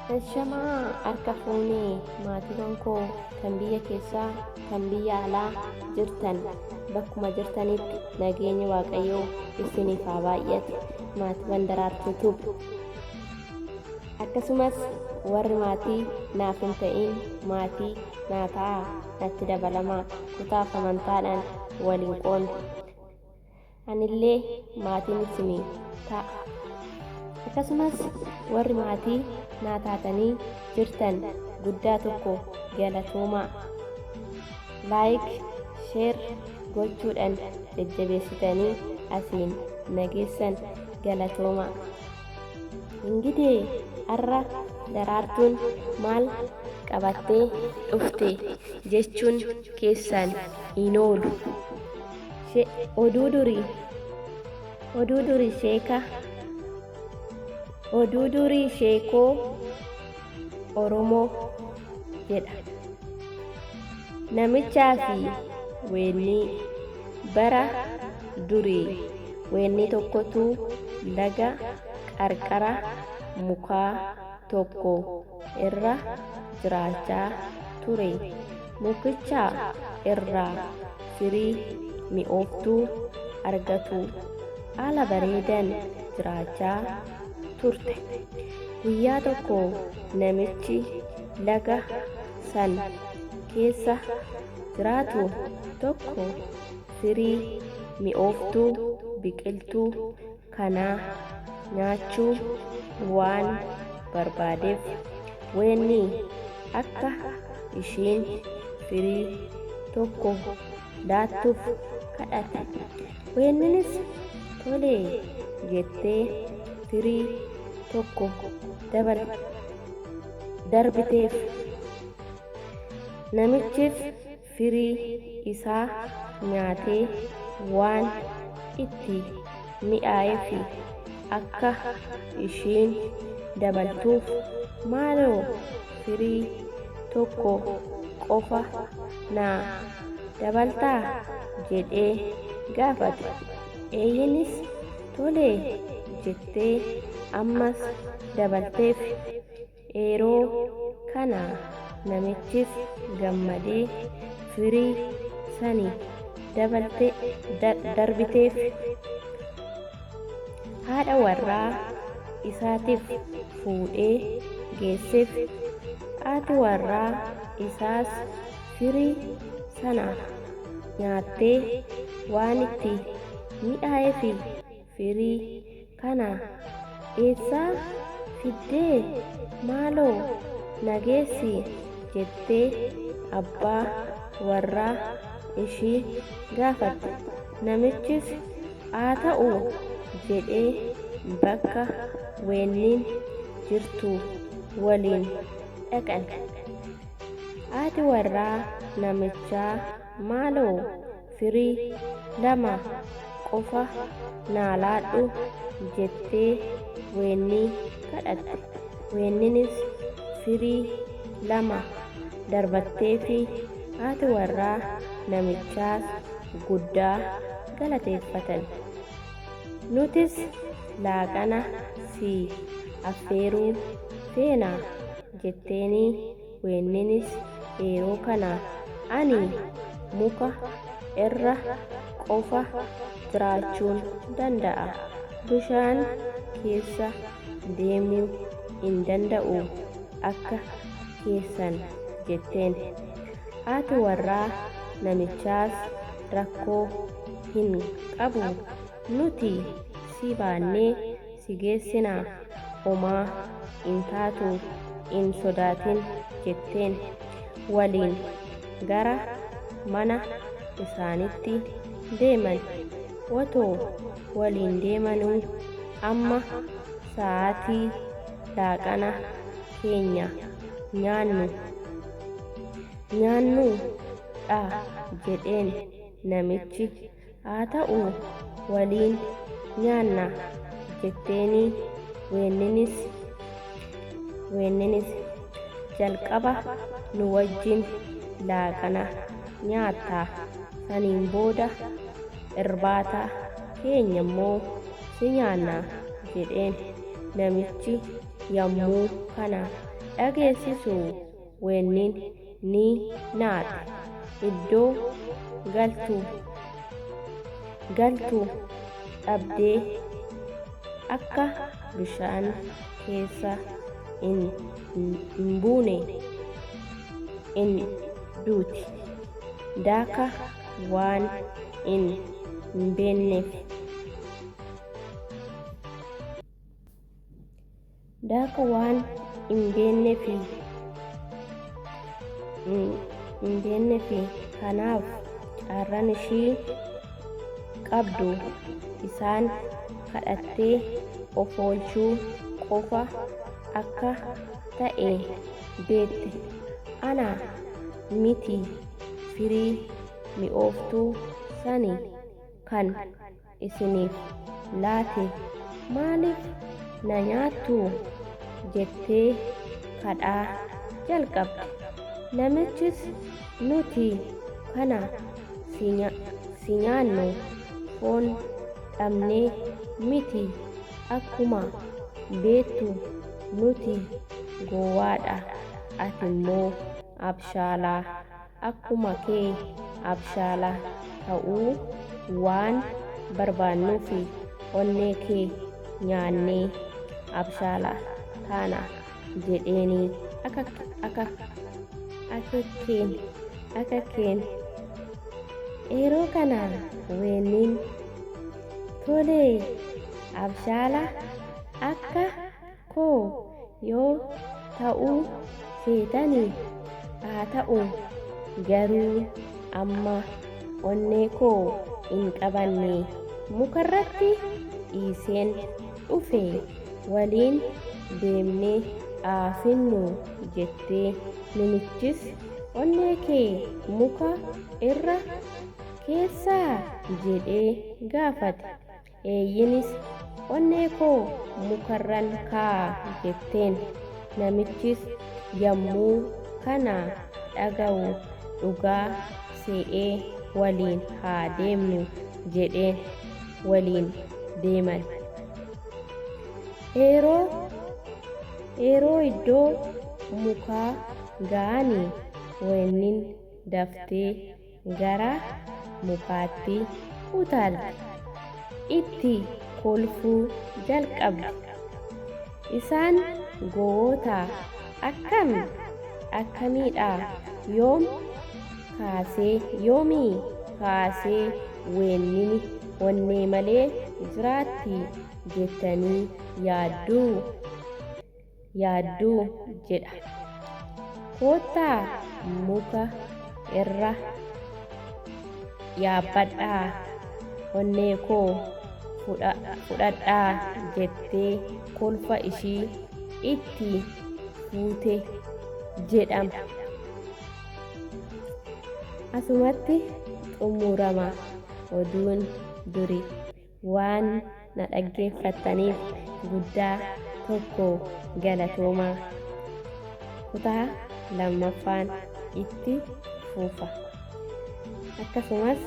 Shamaa harka fuunee maatiiwwan koo kan biyya keessaa kan biyya alaa jirtan bakkuma jirtanitti nageenyi Waaqayyoo isiniif haa baay'atu. Maatiiwwan Daraartuu Tube akkasumas warri maatii naaf hin ta'in maatii naa ta'aa natti dabalamaa kutaaf amantaadhaan waliin qoonna. Anillee maatiin isinii ta'a. Akkasumas warri maatii naa taatanii jirtan guddaa tokko galatoomaa. Laayik sheer gochuudhaan jajjabeessitanii asiin nageessan galatoomaa. Ingidee har'a Daraartuun maal qabattee dhufte jechuun keessan hin oolu. Oduu durii sheekoo Oromoo jedha. Namichaa fi weennii bara durii weennii tokkotu laga qarqara mukaa tokko irra jiraachaa ture. Mukicha irraa firii mi'ooftuu argatu haala bareedaan jiraachaa turte. Guyyaa tokko namichi laga san keessa jiraatu tokko firii mi'ooftuu biqiltuu kanaa nyaachuu waan barbaadeef weennii akka ishiin firii tokko laattuuf kadhate. Weenninis tolee jettee firii tokko darbiteef. Namichis firii isaa nyaatee waan itti mi'aayeef akka ishiin dabaltuuf maaloo firii tokko qofa naa dabaltaa jedhee gaafate. Eeyyinis tolee jettee ammas dabalteef. Yeroo kana namichis gammadee firii sani darbiteef. Haadha warraa isaatiif fuudhee geesseef. Haati warraa isaas firii sana nyaattee waan itti mi'aayeef firii kana eessaa fiddee maaloo nageessi jettee abbaa warraa ishii gaafatte. Namichis haa ta'u jedhee bakka weenniin jirtu waliin dhaqan. Haati warraa namichaa maaloo firii 2 qofa naa laadhu jettee weennii kadhatte. Weenninis firii 2 darbatteefi haati warraa namichaas guddaa galateeffatan. Nutis laaqana si affeeruu feenaa jetteeni. Weenninis yeroo kana ani muka irra qofa jiraachuun danda'a. Bishaan keessa deemuu hin danda'u akka keessan jetteen. Haati warraa namichaas rakkoo hin qabu, nuti si baannee si geessinaa, homaa hin taatu, hin sodaatin jetteen. Waliin gara mana isaanitti deeman. Otoo waliin deemanuu amma sa'aatii laaqana keenya nyaannu dha jedheen. Namichi haa ta'u waliin nyaanna jetteeni. Weenninis jalqaba nu wajjin laaqana nyaattaa, saniin booda irbaata keenya immoo si nyaannaa jedheen. Namichi yommuu kana dhageessisu weennin ni naate iddoo galtu dhabdee akka bishaan keessa hin buune in duuti daaka waan hin beekneef kanaaf carraan ishii qabdu isaan kadhattee of oolchuu qofa akka ta'e beekte. Ana miti firii mi'ooftuu sani kan isiniif laate maaliif na nyaattu jettee kadhaa jalqabde. Namichis nuti kana si nyaannu foon dhabnee miti akkuma beektu nuti gowwaadha ati immoo abshaalaa akkuma kee abshaalaa ta'uu waan barbaannuufi onnee kee nyaannee abshaalaa taana jedheeni akka keen yeroo kana weennin tolee abshaalaa akka koo yoo ta'uu feetanii haa ta'u garuu amma onnee koo hin qabanne mukarratti dhiiseen dhufe waliin deemnee aafinnu jettee namichis onnee kee muka irra keessaa jedhee gaafate. Eeyyinis onnee koo mukarran kaa jetteen. Namichis yommuu kana dhaga'u dhugaa se'ee waliin haa deemnu jedheen waliin deeman. Yeroo iddoo mukaa ga'anii weennin daftee gara mukaatti utaalte itti kolfuu jalqabde. Isaan gowwoota akkamiidha yoomii kaasee weennin onnee malee jiraatti jettanii yaadduu jedha. Koottaa muka irra yaabbadhaa onnee koo fudhadhaa jettee kolfa ishii itti fuute jedhama. Asumatti xumurama oduun durii. Waan na dhaggeeffattaniif guddaa tokko galatoomaa. Kutaa lammaffaan itti fufa. Akkasumas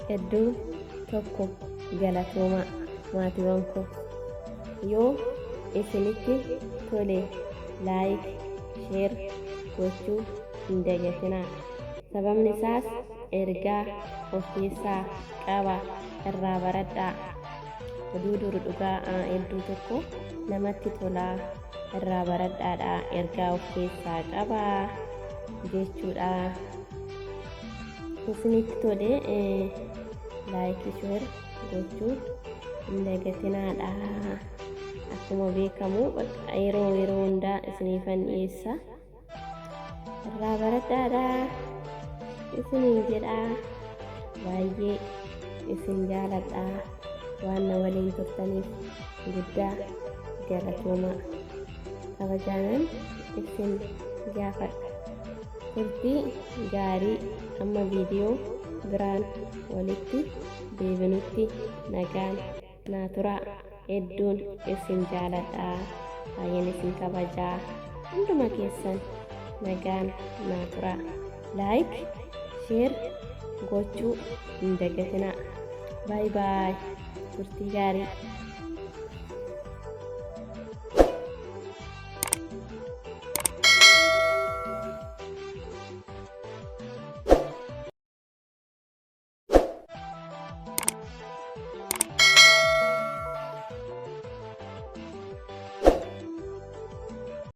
hedduu tokko galatoomaa maatiiwwan koo. Yoo isinitti tole laayik sheer gochuu hin dagatinaa. Sababni isaas ergaa of keessaa qaba irraa baradhaa. Oduu dur dhugaa hedduu tokko namatti tolaa irraa baradhaadha. Ergaa of keessaa qaba jechuudha. Isinitti tole laayik sheer gochuu hin dagatinaadha. Akkuma beekamu yeroo hundaa isiniifan dhiyeessa. Irraa baradhaadha isiniin jedha. Baay'ee isin jaaladha. Waan na waliin turtaniif guddaa galatoomaa. Kabajaanan isin gaafadha. Turtii gaarii amma viidiyoo biraan walitti deebinutti nagaan naa turaa. Hedduun isin jaaladha. Baay'een isin kabajaa. Hunduma keessan nagaan naa turaa. Laayik sheer gochuu hin dagatinaa. Baay baay. Turtii gaarii.